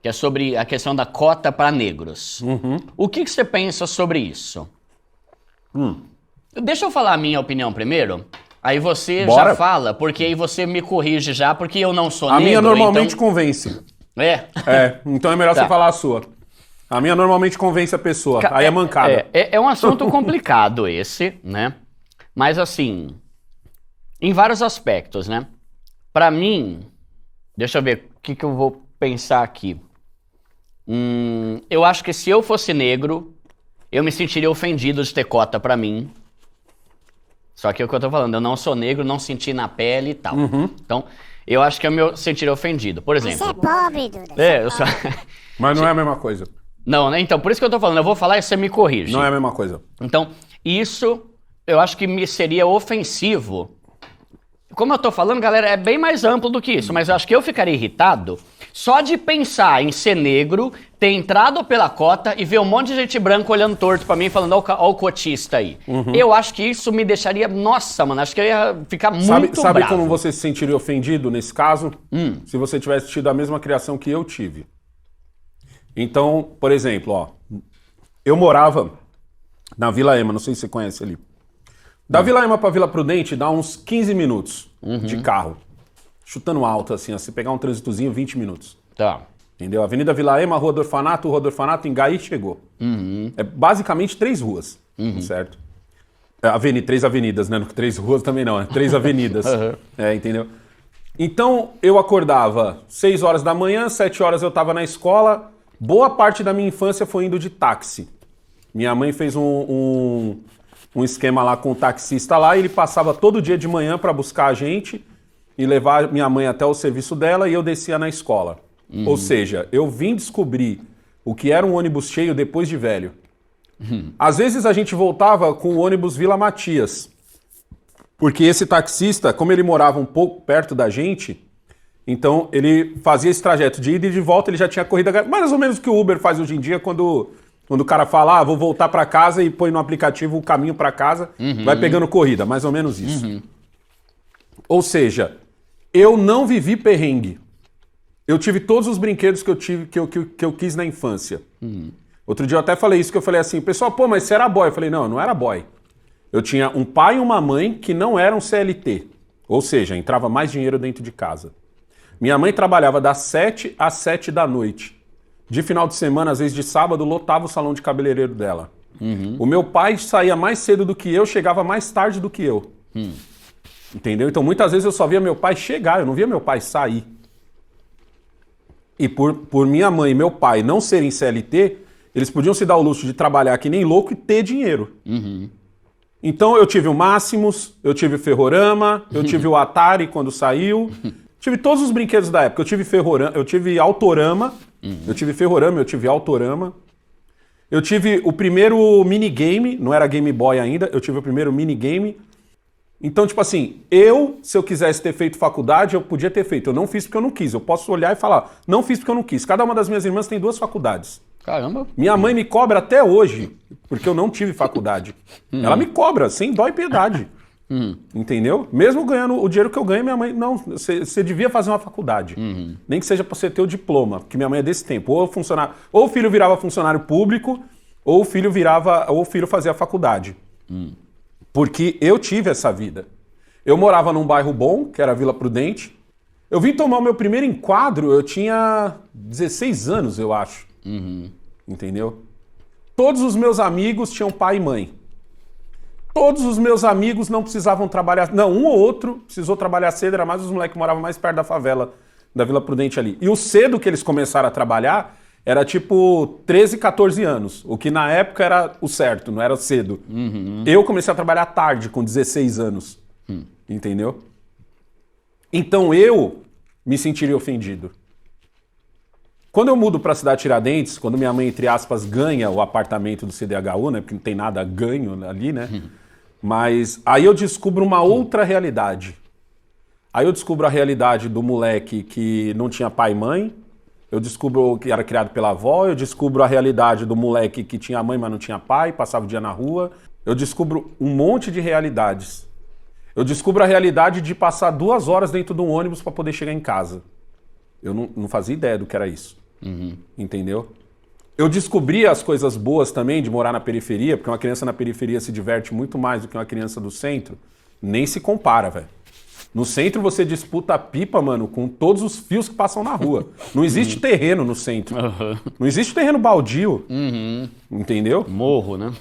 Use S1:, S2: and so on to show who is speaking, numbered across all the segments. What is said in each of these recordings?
S1: que é sobre a questão da cota para negros. O que você pensa sobre isso? Deixa eu falar a minha opinião primeiro, aí você
S2: Bora.
S1: já fala, porque aí você me corrige já, porque eu não sou
S2: A
S1: negro.
S2: minha normalmente
S1: então...
S2: convence.
S1: É.
S2: Então é melhor
S1: Tá.
S2: você falar a sua. A minha normalmente convence a pessoa, aí é mancada.
S1: É um assunto complicado esse, né? Mas assim, em vários aspectos, né? Pra mim, deixa eu ver o que eu vou pensar aqui. Eu acho que se eu fosse negro, eu me sentiria ofendido de ter cota pra mim. Só que é o que eu tô falando, eu não sou negro, não senti na pele e tal. Então, eu acho que eu me sentiria ofendido. Por exemplo...
S3: Você é pobre, Duda.
S1: eu sou...
S2: Mas não é a mesma coisa.
S1: Não, né? Então, por isso que eu tô falando, eu vou falar e você me corrige.
S2: Não é a mesma coisa.
S1: Então, isso eu acho que me seria ofensivo. Como eu tô falando, galera, é bem mais amplo do que isso, mas eu acho que eu ficaria irritado só de pensar em ser negro, ter entrado pela cota e ver um monte de gente branca olhando torto pra mim, falando, ó o cotista aí. Eu acho que isso me deixaria... Nossa, mano, acho que eu ia ficar muito
S2: Sabe
S1: bravo.
S2: como você se sentiria ofendido nesse caso? Se você tivesse tido a mesma criação que eu tive. Então, por exemplo, ó, eu morava na Vila Ema, não sei se você conhece ali. Da Vila Ema pra Vila Prudente dá uns 15 minutos de carro. Chutando alto, assim, se pegar um trânsitozinho, 20 minutos.
S1: Tá.
S2: Entendeu? Avenida Vila Ema, Rua do Orfanato, Engaí chegou. É basicamente 3 ruas, certo? Três avenidas, né? 3 ruas também não, 3 avenidas. Entendeu? Então, eu acordava 6 horas da manhã, 7 horas eu tava na escola. Boa parte da minha infância foi indo de táxi. Minha mãe fez um esquema lá com o taxista lá, e ele passava todo dia de manhã para buscar a gente e levar minha mãe até o serviço dela, e eu descia na escola. Ou seja, eu vim descobrir o que era um ônibus cheio depois de velho. Às vezes a gente voltava com o ônibus Vila Matias, porque esse taxista, como ele morava um pouco perto da gente, então ele fazia esse trajeto de ida e de volta, ele já tinha corrida, mais ou menos o que o Uber faz hoje em dia, quando o cara fala, vou voltar para casa, e põe no aplicativo o caminho para casa, vai pegando corrida, mais ou menos isso. Ou seja, eu não vivi perrengue. Eu tive todos os brinquedos que eu quis na infância. Outro dia eu até falei isso, que eu falei assim, pessoal, pô, mas você era boy? Eu falei, não, eu não era boy. Eu tinha um pai e uma mãe que não eram CLT. Ou seja, entrava mais dinheiro dentro de casa. Minha mãe trabalhava das 7 às 7 da noite. De final de semana, às vezes de sábado, lotava o salão de cabeleireiro dela. O meu pai saía mais cedo do que eu, chegava mais tarde do que eu. Entendeu? Então muitas vezes eu só via meu pai chegar, eu não via meu pai sair. E por minha mãe e meu pai não serem CLT, eles podiam se dar o luxo de trabalhar que nem louco e ter dinheiro. Então eu tive o Máximos, eu tive o Ferrorama, eu tive o Atari quando saiu, tive todos os brinquedos da época. Eu tive Ferrorama, eu tive Autorama, eu tive Ferrorama, eu tive Autorama. Eu tive o primeiro minigame, não era Game Boy ainda, eu tive o primeiro minigame. Então, tipo assim, se eu quisesse ter feito faculdade, eu podia ter feito. Eu não fiz porque eu não quis. Eu posso olhar e falar, não fiz porque eu não quis. Cada uma das minhas irmãs tem 2 faculdades.
S1: Caramba.
S2: Minha mãe me cobra até hoje, porque eu não tive faculdade. Ela me cobra, sem dó e piedade. Entendeu? Mesmo ganhando o dinheiro que eu ganho, minha mãe, não, você devia fazer uma faculdade. Nem que seja para você ter o diploma, porque minha mãe é desse tempo. Ou o filho virava funcionário público, ou o filho fazia faculdade. Porque eu tive essa vida. Eu morava num bairro bom, que era Vila Prudente. Eu vim tomar o meu primeiro enquadro, eu tinha 16 anos, eu acho. Entendeu? Todos os meus amigos tinham pai e mãe. Todos os meus amigos não precisavam trabalhar... Não, um ou outro precisou trabalhar cedo, era mais os moleques que moravam mais perto da favela, da Vila Prudente ali. E o cedo que eles começaram a trabalhar era tipo 13, 14 anos, o que na época era o certo, não era cedo. Eu comecei a trabalhar tarde, com 16 anos. Entendeu? Então eu me sentiria ofendido. Quando eu mudo para a cidade de Tiradentes, quando minha mãe, entre aspas, ganha o apartamento do CDHU, né? Porque não tem nada ganho ali, né? Mas aí eu descubro uma outra realidade. Aí eu descubro a realidade do moleque que não tinha pai e mãe. Eu descubro que era criado pela avó. Eu descubro a realidade do moleque que tinha mãe, mas não tinha pai, passava o dia na rua. Eu descubro um monte de realidades. Eu descubro a realidade de passar 2 horas dentro de um ônibus para poder chegar em casa. Eu não fazia ideia do que era isso. Entendeu? Eu descobri as coisas boas também de morar na periferia, porque uma criança na periferia se diverte muito mais do que uma criança do centro. Nem se compara, velho. No centro você disputa a pipa, mano, com todos os fios que passam na rua. Não existe terreno no centro. Não existe terreno baldio. Entendeu?
S1: Morro, né?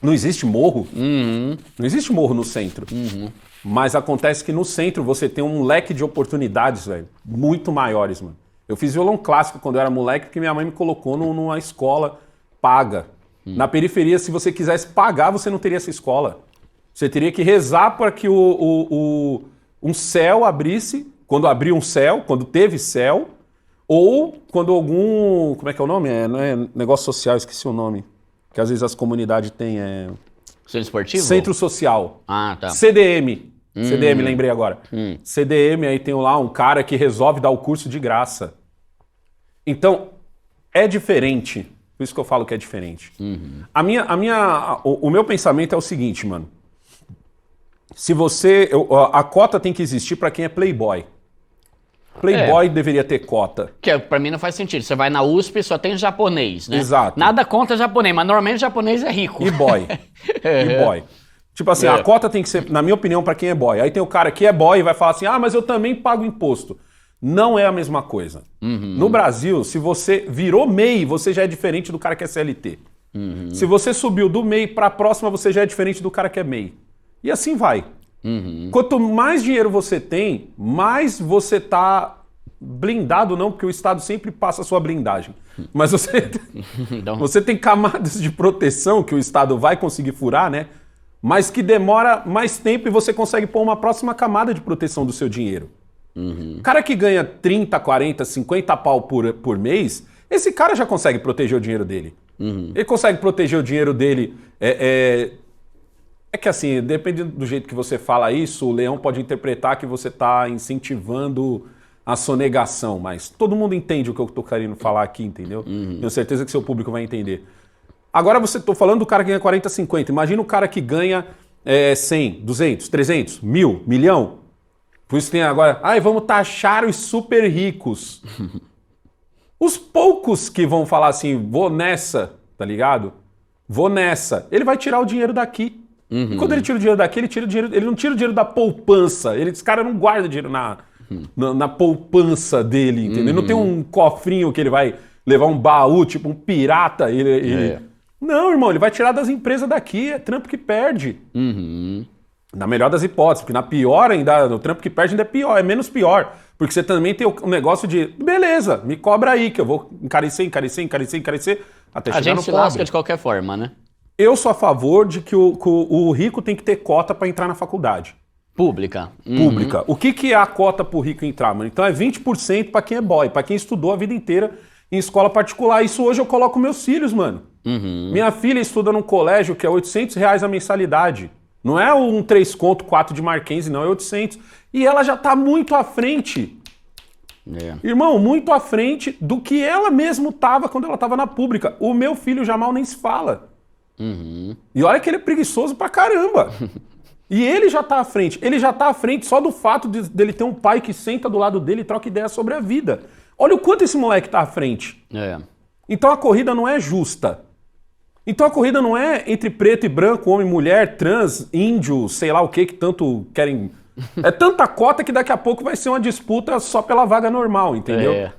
S2: Não existe morro. Não existe morro no centro. Mas acontece que no centro você tem um leque de oportunidades, velho, muito maiores, mano. Eu fiz violão clássico quando eu era moleque, porque minha mãe me colocou numa escola paga. Na periferia, se você quisesse pagar, você não teria essa escola. Você teria que rezar para que um céu abrisse, quando abriu um céu, quando teve céu, ou quando algum... Como é que é o nome? Não é negócio social, esqueci o nome. Que às vezes as comunidades têm...
S1: Centro esportivo?
S2: Centro social.
S1: Ah, tá.
S2: CDM. CDM, lembrei agora. CDM, aí tem lá um cara que resolve dar o curso de graça. Então, é diferente. Por isso que eu falo que é diferente. O meu pensamento é o seguinte, mano. Se você... a cota tem que existir para quem é playboy. Playboy deveria ter cota.
S1: Que pra mim não faz sentido. Você vai na USP, só tem japonês, né?
S2: Exato.
S1: Nada contra japonês, mas normalmente japonês é rico.
S2: E boy. E boy. Tipo assim, a cota tem que ser, na minha opinião, para quem é boy. Aí tem o cara que é boy e vai falar assim, mas eu também pago imposto. Não é a mesma coisa. No Brasil, se você virou MEI, você já é diferente do cara que é CLT. Se você subiu do MEI para a próxima, você já é diferente do cara que é MEI. E assim vai. Quanto mais dinheiro você tem, mais você tá blindado, não, porque o Estado sempre passa a sua blindagem. Mas você tem camadas de proteção que o Estado vai conseguir furar, né? Mas que demora mais tempo e você consegue pôr uma próxima camada de proteção do seu dinheiro. O cara que ganha 30, 40, 50 pau por mês, esse cara já consegue proteger o dinheiro dele. Ele consegue proteger o dinheiro dele. É que assim, dependendo do jeito que você fala isso, o Leão pode interpretar que você está incentivando a sonegação, mas todo mundo entende o que eu estou querendo falar aqui, entendeu? Tenho certeza que seu público vai entender. Agora estou falando do cara que ganha 40, 50. Imagina o cara que ganha 100, 200, 300, 1.000, milhão. Por isso tem agora, vamos taxar os super ricos. Os poucos que vão falar assim, vou nessa, tá ligado? Vou nessa. Ele vai tirar o dinheiro daqui. E quando ele tira o dinheiro daqui, ele não tira o dinheiro da poupança. Esse cara não guarda dinheiro na poupança dele, entendeu? Ele não tem um cofrinho que ele vai levar um baú, tipo um pirata. Não, irmão, ele vai tirar das empresas daqui, é trampo que perde. Na melhor das hipóteses, porque na pior ainda, o trampo que perde ainda é pior, é menos pior. Porque você também tem o negócio de, beleza, me cobra aí, que eu vou encarecer, até chegar no pobre.
S1: A gente se lasca de qualquer forma, né?
S2: Eu sou a favor de que o rico tem que ter cota para entrar na faculdade.
S1: Pública.
S2: Pública. O que é a cota para o rico entrar, mano? Então é 20% para quem é boy, para quem estudou a vida inteira em escola particular. Isso hoje eu coloco meus filhos, mano. Minha filha estuda num colégio que é R$800 a mensalidade. Não é um 3 conto, 4 de Marquense, não, é 800. E ela já tá muito à frente. Irmão, muito à frente do que ela mesmo tava quando ela tava na pública. O meu filho já mal nem se fala. E olha que ele é preguiçoso pra caramba. E ele já tá à frente. Ele já tá à frente só do fato dele ter um pai que senta do lado dele e troca ideia sobre a vida. Olha o quanto esse moleque tá à frente. Então a corrida não é justa. Então a corrida não é entre preto e branco, homem, mulher, trans, índio, sei lá o que tanto querem... É tanta cota que daqui a pouco vai ser uma disputa só pela vaga normal, entendeu?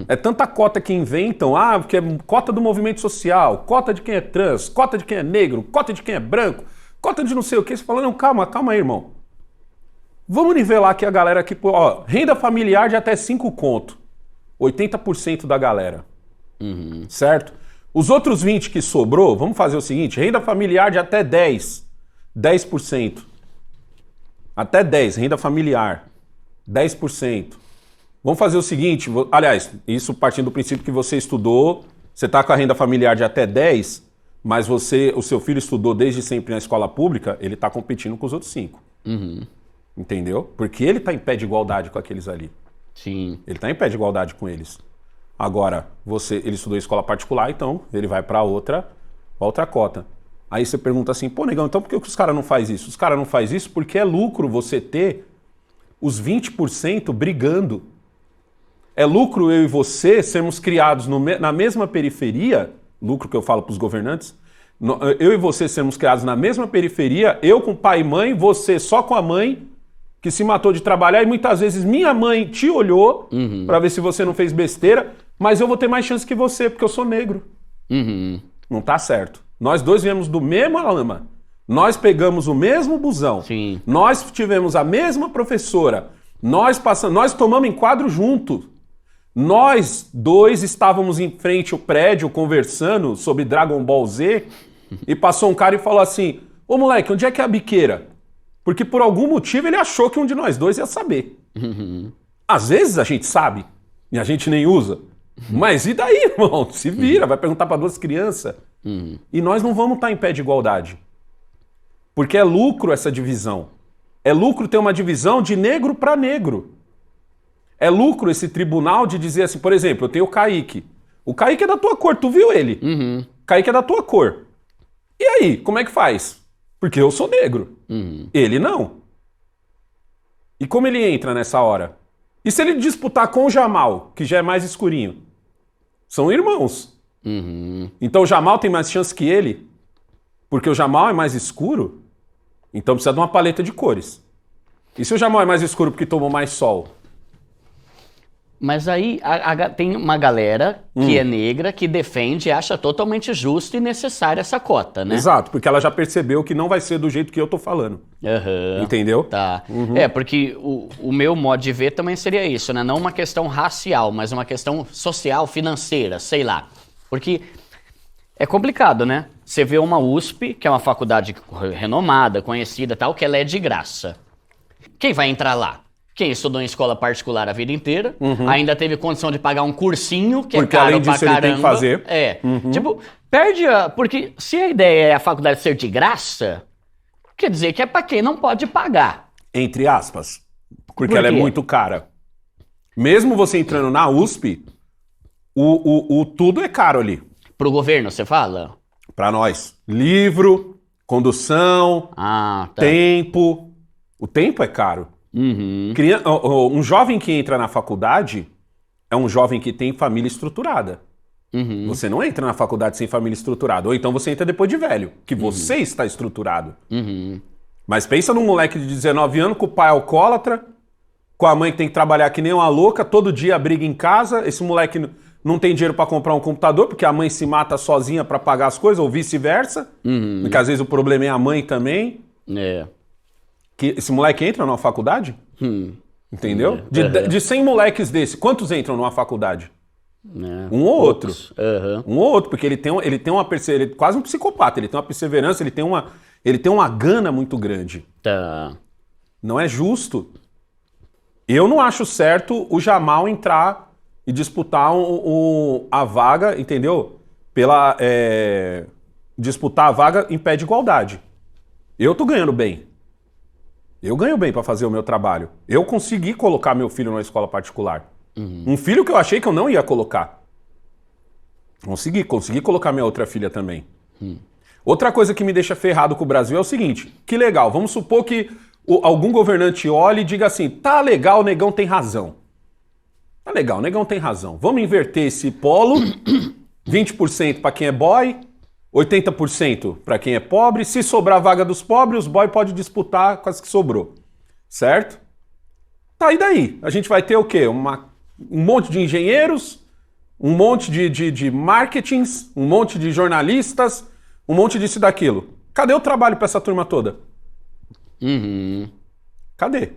S2: É tanta cota que inventam, porque é cota do movimento social, cota de quem é trans, cota de quem é negro, cota de quem é branco, cota de não sei o que. Você fala, não, calma aí, irmão. Vamos nivelar aqui a galera aqui, renda familiar de até 5 conto. 80% da galera. Certo? Os outros 20 que sobrou, vamos fazer o seguinte, renda familiar de até 10%. Até 10, renda familiar, 10%. Vamos fazer o seguinte, aliás, isso partindo do princípio que você estudou, você está com a renda familiar de até 10, mas o seu filho estudou desde sempre na escola pública, ele está competindo com os outros 5. Entendeu? Porque ele está em pé de igualdade com aqueles ali.
S1: Sim.
S2: Ele está em pé de igualdade com eles. Agora, ele estudou em escola particular, então ele vai para outra cota. Aí você pergunta assim, negão, então por que os caras não fazem isso? Os caras não fazem isso porque é lucro você ter os 20% brigando. É lucro eu e você sermos criados na mesma periferia, lucro que eu falo para os governantes, eu e você sermos criados na mesma periferia, eu com pai e mãe, você só com a mãe, que se matou de trabalhar, e muitas vezes minha mãe te olhou para ver se você não fez besteira, mas eu vou ter mais chance que você, porque eu sou negro. Não tá certo. Nós dois viemos do mesmo lama. Nós pegamos o mesmo busão.
S1: Sim.
S2: Nós tivemos a mesma professora. Nós tomamos enquadro junto. Nós dois estávamos em frente ao prédio conversando sobre Dragon Ball Z e passou um cara e falou assim: ô moleque, onde é que é a biqueira? Porque por algum motivo ele achou que um de nós dois ia saber. Às vezes a gente sabe e a gente nem usa. Mas e daí, irmão? Se vira, vai perguntar para duas crianças. E nós não vamos estar em pé de igualdade. Porque é lucro essa divisão. É lucro ter uma divisão de negro para negro. É lucro esse tribunal de dizer assim, por exemplo, eu tenho o Kaique. O Kaique é da tua cor, tu viu ele? Kaique é da tua cor. E aí, como é que faz? Porque eu sou negro. Ele não. E como ele entra nessa hora? E se ele disputar com o Jamal, que já é mais escurinho? São irmãos. Então o Jamal tem mais chance que ele? Porque o Jamal é mais escuro? Então precisa de uma paleta de cores. E se o Jamal é mais escuro porque tomou mais sol?
S1: Mas aí tem uma galera que é negra, que defende e acha totalmente justo e necessária essa cota, né?
S2: Exato, porque ela já percebeu que não vai ser do jeito que eu tô falando. Entendeu?
S1: Tá. Porque o meu modo de ver também seria isso, né? Não uma questão racial, mas uma questão social, financeira, sei lá. Porque é complicado, né? Você vê uma USP, que é uma faculdade renomada, conhecida e tal, que ela é de graça. Quem vai entrar lá? Quem estudou em escola particular a vida inteira, ainda teve condição de pagar um cursinho, que
S2: porque
S1: é caro
S2: além disso
S1: pra caramba.
S2: ele tem que fazer.
S1: Tipo, perde porque se a ideia é a faculdade ser de graça, quer dizer que é pra quem não pode pagar.
S2: Entre aspas. Porque ela é muito cara. Mesmo você entrando na USP, o tudo é caro ali.
S1: Pro governo, você fala?
S2: Pra nós. Livro, condução, tempo. O tempo é caro. Um jovem que entra na faculdade é um jovem que tem família estruturada. Você não entra na faculdade sem família estruturada. Ou então você entra depois de velho, que você está estruturado. Mas pensa num moleque de 19 anos com o pai alcoólatra, com a mãe que tem que trabalhar que nem uma louca, todo dia briga em casa, esse moleque não tem dinheiro para comprar um computador, porque a mãe se mata sozinha para pagar as coisas, ou vice-versa. Porque às vezes o problema é a mãe também. Que esse moleque entra numa faculdade? Entendeu? De 100 moleques desse, quantos entram numa faculdade? Um ou outro. Um ou outro, porque ele é quase um psicopata, ele tem uma perseverança, ele tem uma gana muito grande. Não é justo. Eu não acho certo o Jamal entrar e disputar a vaga, entendeu? Disputar a vaga em pé de igualdade. Eu tô ganhando bem. Eu ganho bem para fazer o meu trabalho. Eu consegui colocar meu filho numa escola particular. Um filho que eu achei que eu não ia colocar. Consegui colocar minha outra filha também. Outra coisa que me deixa ferrado com o Brasil é o seguinte, que legal, vamos supor que algum governante olhe e diga assim, tá legal, o negão tem razão. Tá legal, o negão tem razão. Vamos inverter esse polo, 20% para quem é boy, 80% para quem é pobre. Se sobrar a vaga dos pobres, os boy podem disputar com as que sobrou. Certo? Tá, e daí? A gente vai ter o quê? Um monte de engenheiros, um monte de marketings, um monte de jornalistas, um monte disso e daquilo. Cadê o trabalho para essa turma toda? Cadê?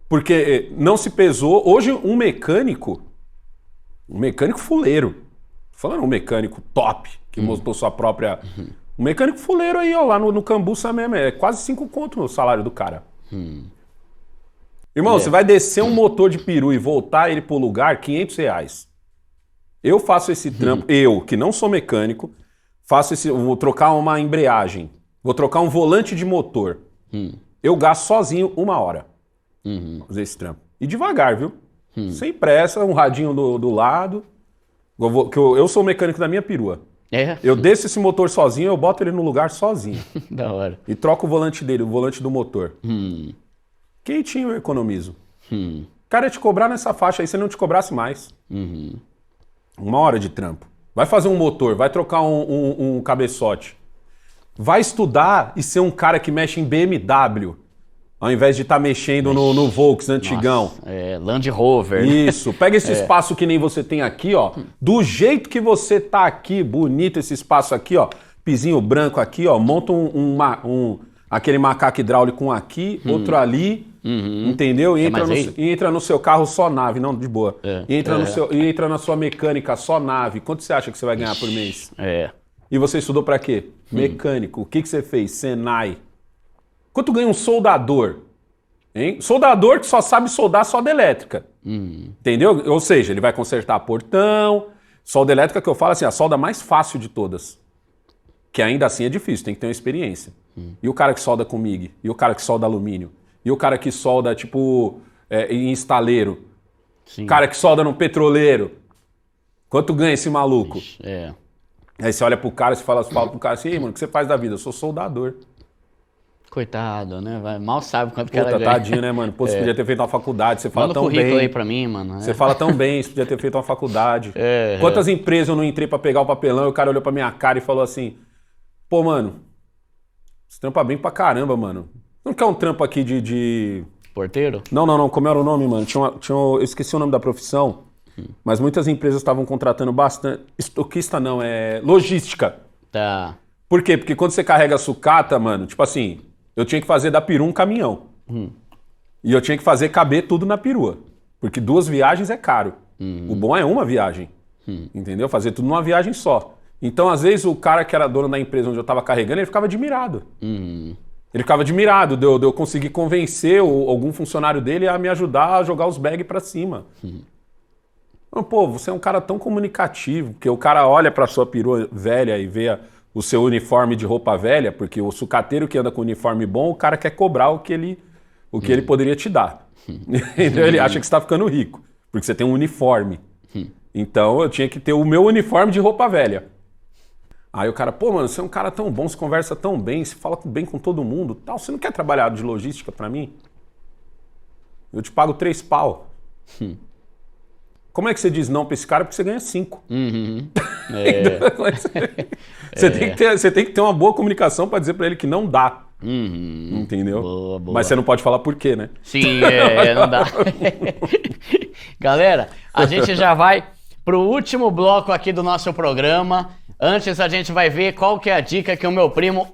S2: Porque não se pesou. Hoje, um mecânico fuleiro, tô falando um mecânico top, que montou sua própria... Um mecânico fuleiro aí, ó, lá no Cambuça mesmo, é quase 5 conto o salário do cara. Irmão, você vai descer um motor de peru e voltar ele pro lugar, R$500. Eu faço esse trampo, eu, que não sou mecânico, vou trocar uma embreagem, vou trocar um volante de motor. Eu gasto sozinho 1 hora. Fazer esse trampo. E devagar, viu? Sem pressa, um radinho do lado. Eu sou o mecânico da minha perua. Eu desço esse motor sozinho, eu boto ele no lugar sozinho.
S1: Da hora.
S2: E troco o volante dele, o volante do motor. Quentinho eu economizo. O cara ia te cobrar nessa faixa aí, se ele não te cobrasse mais. 1 hora de trampo. Vai fazer um motor, vai trocar um cabeçote. Vai estudar e ser um cara que mexe em BMW, ao invés de estar mexendo no Volks antigão.
S1: Nossa, Land Rover.
S2: Isso. Pega esse espaço que nem você tem aqui, ó. Do jeito que você tá aqui, bonito esse espaço aqui, ó. Pizinho branco aqui, ó. Monta aquele macaco hidráulico aqui, outro ali. Entendeu? E entra no seu carro só nave, não, de boa. Entra na sua mecânica só nave. Quanto você acha que você vai ganhar por mês? E você estudou pra quê? Mecânico. O que você fez? Senai. Quanto ganha um soldador? Hein? Soldador que só sabe soldar solda elétrica. Entendeu? Ou seja, ele vai consertar portão. Solda elétrica que eu falo assim, a solda mais fácil de todas. Que ainda assim é difícil, tem que ter uma experiência. E o cara que solda com MIG? E o cara que solda alumínio? E o cara que solda, tipo, em estaleiro? O cara que solda no petroleiro? Quanto ganha esse maluco? Aí você olha pro cara e fala pro cara assim, ei, mano, o que você faz da vida? Eu sou soldador.
S1: Coitado, né? Mal sabe quanto que ela ganha.
S2: Tadinho, né, mano? Pô, você podia ter feito uma faculdade, você fala
S1: Manda
S2: tão bem.
S1: Manda o currículo aí pra mim, mano.
S2: Você fala tão bem, você podia ter feito uma faculdade. Quantas empresas eu não entrei pra pegar o papelão e o cara olhou pra minha cara e falou assim, pô, mano, você trampa bem pra caramba, mano. Não quer um trampo aqui de...
S1: Porteiro?
S2: Não. Como era o nome, mano? Eu esqueci o nome da profissão, mas muitas empresas estavam contratando bastante... Estoquista não, logística.
S1: Tá.
S2: Por quê? Porque quando você carrega sucata, mano, tipo assim, eu tinha que fazer da perua um caminhão. E eu tinha que fazer caber tudo na perua. Porque 2 viagens é caro. O bom é uma viagem. Entendeu? Fazer tudo numa viagem só. Então, às vezes, o cara que era dono da empresa onde eu tava carregando, ele ficava admirado. Ele ficava admirado de eu conseguir convencer algum funcionário dele a me ajudar a jogar os bags pra cima. Então, pô, você é um cara tão comunicativo, porque o cara olha pra sua perua velha e vê o seu uniforme de roupa velha, porque o sucateiro que anda com uniforme bom, o cara quer cobrar o que ele poderia te dar. Então, ele acha que você tá ficando rico, porque você tem um uniforme. Então, eu tinha que ter o meu uniforme de roupa velha. Aí o cara, pô, mano, você é um cara tão bom, você conversa tão bem, você fala bem com todo mundo, tal. Você não quer trabalhar de logística pra mim? Eu te pago 3 pau. Como é que você diz não pra esse cara? Porque você ganha 5. Você tem que ter uma boa comunicação pra dizer pra ele que não dá. Entendeu?
S1: Boa.
S2: Mas você não pode falar por quê, né?
S1: Sim, não dá. Galera, a gente já vai pro último bloco aqui do nosso programa. Antes a gente vai ver qual que é a dica que o meu primo